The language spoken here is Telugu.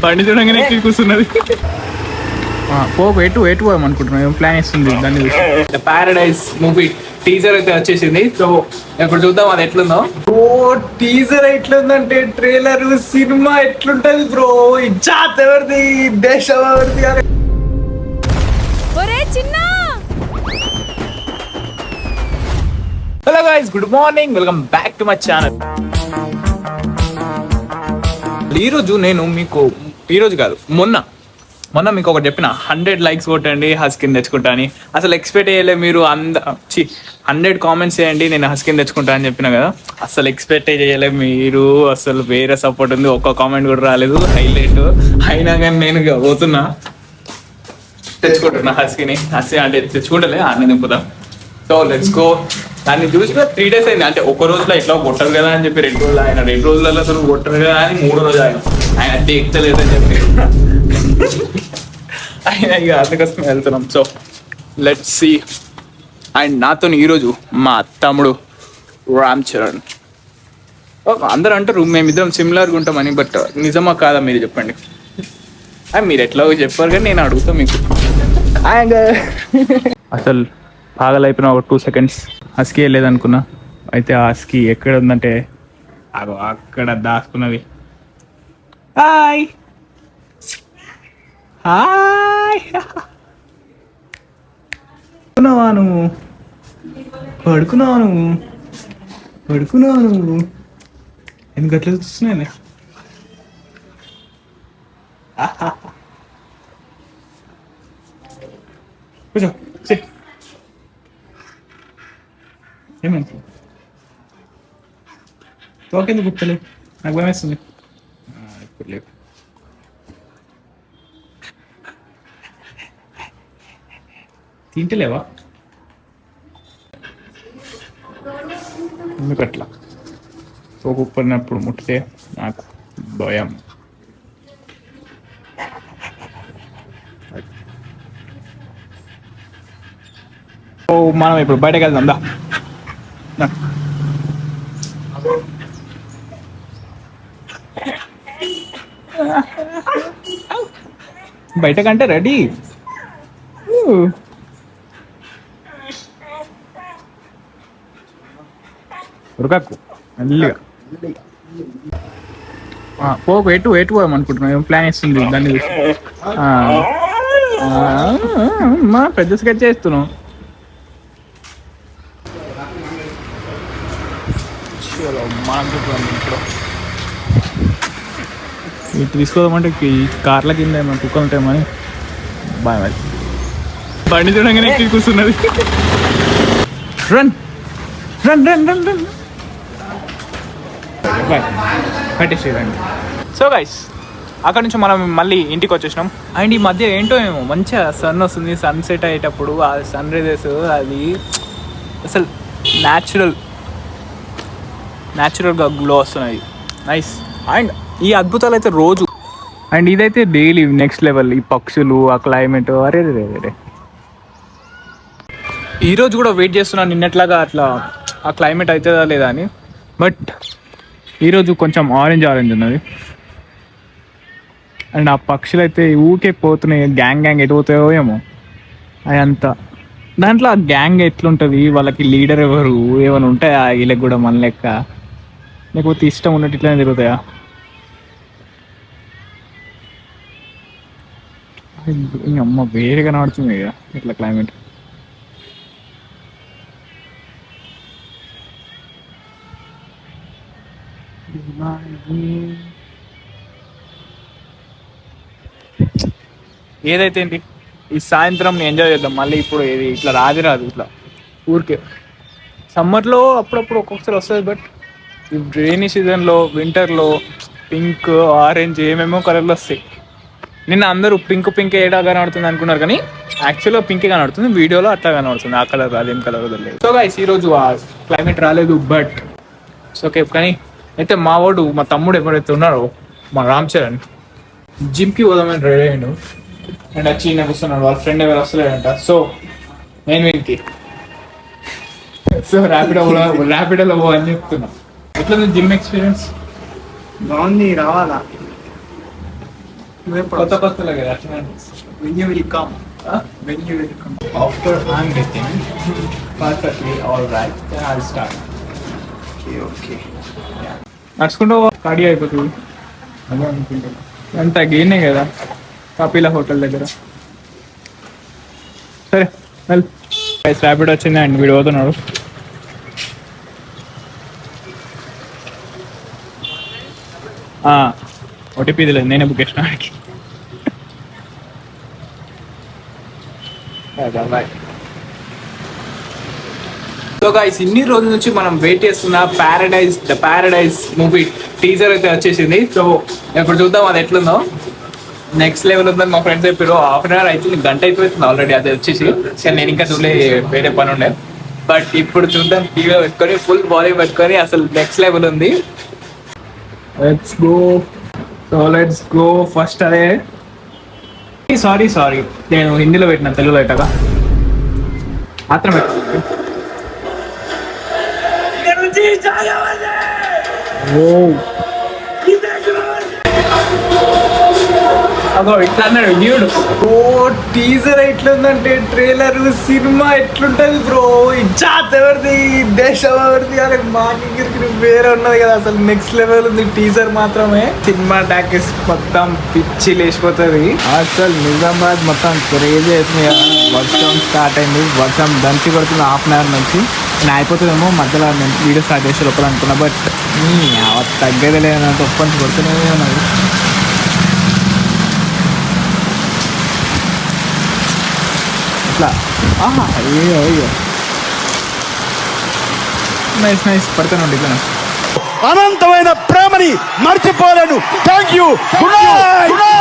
బండి చూడంగానే ఎక్కి కూర్చున్నది. ఎటు పోయామనుకుంటున్నాం, ఏం ప్లాన్ ఇస్తుంది దాన్ని చూసి. ప్యారడైజ్ మూవీ టీజర్ అయితే వచ్చేసింది. సో ఇప్పుడు చూద్దాం అది ఎట్లుందో. ఓ టీజర్ ఎట్లుందంటే ట్రైలర్ సినిమా ఎట్లుంటది బ్రో. ఇజ్జాత్ ఎవరిది, దేశం ఎవరిది. Hello guys, good morning, welcome back to my channel. ఈరోజు కాదు మొన్న మీకు ఒకటి చెప్పిన 100 likes కొట్టండి హస్కిన్ తెచ్చుకుంటా అని. అసలు ఎక్స్పెక్ట్ చేయలే మీరు. 100 కామెంట్స్ చేయండి నేను హస్కిన్ తెచ్చుకుంటా అని చెప్పిన కదా. అసలు ఎక్స్పెక్ట్ చేయలే మీరు. అసలు వేరే సపోర్ట్ ఉంది, ఒక్క కామెంట్ కూడా రాలేదు. హైలైట్ అయినా కానీ నేను పోతున్నా, తెచ్చుకుంటున్నా హస్కిని అంటే తెచ్చుకుంటలే అన్ని దింపుదాం. So let's go. దాన్ని చూసి 3 days అయింది. అంటే ఒక రోజులో ఇట్లా కొట్టరు కదా అని చెప్పి 2 రోజులు ఆయన, 2 రోజులలో అసలు కొట్టరు కదా అని 3వ రోజు ఆయన ఎక్కలేదని చెప్పి ఆయన ఇక అందుకోసం వెళ్తున్నాం. So let's see. అండ్ నాతో ఈరోజు మా తమ్ముడు రామ్ చరణ్. అందరూ అంటారు మేమిద్దరం సిమిలర్గా ఉంటామని, బట్ నిజమా కాదా మీరు చెప్పండి. మీరు ఎట్లా చెప్పారు కానీ నేను అడుగుతా మీకు. అసలు పాగలైపోయిన ఒక 2 seconds హస్కీ వెళ్ళేదనుకున్నా. అయితే ఆ హస్కీ ఎక్కడ ఉందంటే అక్కడ దాచుకున్నది. హాయ్ హాయ్, పడుకున్నావా నువ్వు? ఎందుకు అట్లా చూస్తున్నాయి? కూర్చో, ఏమైంది? తోకెందుకు గుర్తలేవు? నాకు భయం వేస్తుంది. ఇప్పుడు లేవు. తింటలేవా? ఎందుకట్లా? తోకుప్పడినప్పుడు ముట్టితే నాకు భయం. మనం ఇప్పుడు బయటకు వెళ్దాం దా. బయటకంటే రెడీ. ఉరకకు మెల్లిగా. ఎటు పోయామనుకుంటున్నాం, ఏం ప్లాన్ ఇస్తుంది దాన్ని చూసి. మా పెద్ద స్కెచ్ చేస్తున్నాం. ఇటు తీసుకోదామంటే కార్ల కింద ఏమైనా కుక్కలు ఉంటాయేమని బాయ్. మరి బండి చూడంగానే ఎక్కి కూర్చున్నది. Run run run run run boy కట్టేసేదండి. సో గైస్, అక్కడ నుంచి మనం మళ్ళీ ఇంటికి వచ్చేసినాం. అండ్ ఈ మధ్య ఏంటో ఏమో మంచిగా సన్ వస్తుంది. సన్సెట్ అయ్యేటప్పుడు ఆ సన్ రైజెస్ అది అసలు న్యాచురల్గా గ్లో వస్తున్నాయి. నైస్. అండ్ ఈ అద్భుతాలు అయితే రోజు, అండ్ ఇదైతే డైలీ నెక్స్ట్ లెవెల్. ఈ పక్షులు, ఆ క్లైమేట్, అరే రే. ఈరోజు కూడా వెయిట్ చేస్తున్నాను నిన్నట్లాగా అట్లా ఆ క్లైమేట్ అవుతుందా లేదా అని. బట్ ఈరోజు కొంచెం ఆరెంజ్ ఉన్నది. అండ్ ఆ పక్షులు అయితే ఊకే పోతున్నాయి. గ్యాంగ్ ఎటు పోతాయో ఏమో అదంతా. దాంట్లో ఆ గ్యాంగ్ ఎట్లుంటుంది, వాళ్ళకి లీడర్ ఎవరు, ఏమైనా ఉంటాయా వీళ్ళకి కూడా మన లెక్క, లేకపోతే ఇష్టం ఉన్నట్టు ఇట్లనే తిరుగుతాయా? అమ్మ వేరే కనబడుతుంది ఇక ఇట్లా క్లైమేట్. ఏదైతే ఏంటి, ఈ సాయంత్రం ఎంజాయ్ చేద్దాం మళ్ళీ. ఇప్పుడు ఏది ఇట్లా రాదు ఇట్లా ఊరికే. సమ్మర్లో అప్పుడప్పుడు ఒక్కొక్కసారి వస్తుంది, బట్ ఈ రైనీ సీజన్లో, వింటర్లో పింక్, ఆరెంజ్ ఏమేమో కలర్లు వస్తాయి. నిన్న అందరూ పింక్ ఏడా కనబడుతుంది అనుకున్నారు, కానీ యాక్చువల్గా పింకే కనబడుతుంది. వీడియోలో అట్లా కనబడుతుంది. ఆ కలర్ అదేం కలర్ వదలలేదు. సో గైస్, ఈరోజు ఆ క్లైమేట్ రాలేదు, బట్ ఓకే. కానీ అయితే మా తమ్ముడు ఎవరైతే ఉన్నారో, మా రామ్ చరణ్, జిమ్కి పోదామని రెడీ అయ్యాడు. అండ్ వచ్చి నాకు వస్తున్నాడు, వాళ్ళ ఫ్రెండ్ ఎవరు వస్తలేడంట. సో నేను వీనికి ర్యాపిడోలో పో అని చెప్తున్నా. ఎట్లా జిమ్ ఎక్స్పీరియన్స్? బాగుంది, రావాలా? కొత్త కొత్తలో కదా అట్లా. When you will come. When you will come. After I'm getting perfectly all right, then I'll start. Okay. నడుచుకుంటూ ఖాళీ అయిపోతుంది. అదే అనుకుంటున్నా. అంత గేనే కదా కపిల హోటల్ దగ్గర. సరే వెల్ ర్యాపిడ్ వచ్చింది అండ్ వీడు పోతున్నాడు. ఓటీపీ లేదు, నేనే బుక్ చేసిన వాడికి. సో గైస్ ఇన్ని రోజుల నుంచి మనం వెయిట్ చేస్తున్న ద ప్యారడైజ్ మూవీ టీజర్ అయితే వచ్చేసింది. సో ఇప్పుడు చూద్దాం అది ఎట్లుందో. నెక్స్ట్ లెవెల్ ఉందని మా ఫ్రెండ్స్ చెప్పారు. హాఫ్ అన్ అవర్ అయితే గంట అయిపోతుంది ఆల్రెడీ అది వచ్చేసి. కానీ నేను ఇంకా చూడలే, వేరే పని ఉండే. బట్ ఇప్పుడు చూద్దాం, టీవీలో పెట్టుకొని ఫుల్ వాల్యూమ్ పెట్టుకొని అసలు నెక్స్ట్ లెవెల్ ఉంది. Let's go first. అదే సారీ నేను హిందీలో పెట్టిన, తెలుగులో పెట్టగా మాత్రం పెట్టు. అగో ఇట్లా అన్నాడు న్యూడ్. ఓ టీజర్ ఎట్లుందంటే ట్రైలర్ సినిమా ఎట్లుంటది బ్రో. ఇచ్చాత్ ఎవరిది, దేశం ఎవరిది అనే మాకి వేరే ఉన్నది కదా. అసలు నెక్స్ట్ లెవెల్ ఉంది. టీజర్ మాత్రమే సినిమా టాకీస్ మొత్తం పిచ్చి లేచిపోతుంది. అసలు నిజామాబాద్ మొత్తం క్రేజీ అవుతుంది కదా. వర్షం స్టార్ట్ అయింది, వర్షం దంచి పడుతుంది హాఫ్ అన్ అవర్ నుంచి. నేను అయిపోతుందేమో మధ్యలో నేను వీడియో స్టార్ట్ చేసే లోపల అనుకున్నా. బట్ తగ్గేది లేదంటే ఒప్పని కొడుతూనే ఉన్నది. ఇట్లా అయ్యో నైస్ పడుతున్నాండి ఇట్లా. అనంతమైన ప్రేమని మర్చిపోలేను. Thank you. Good night.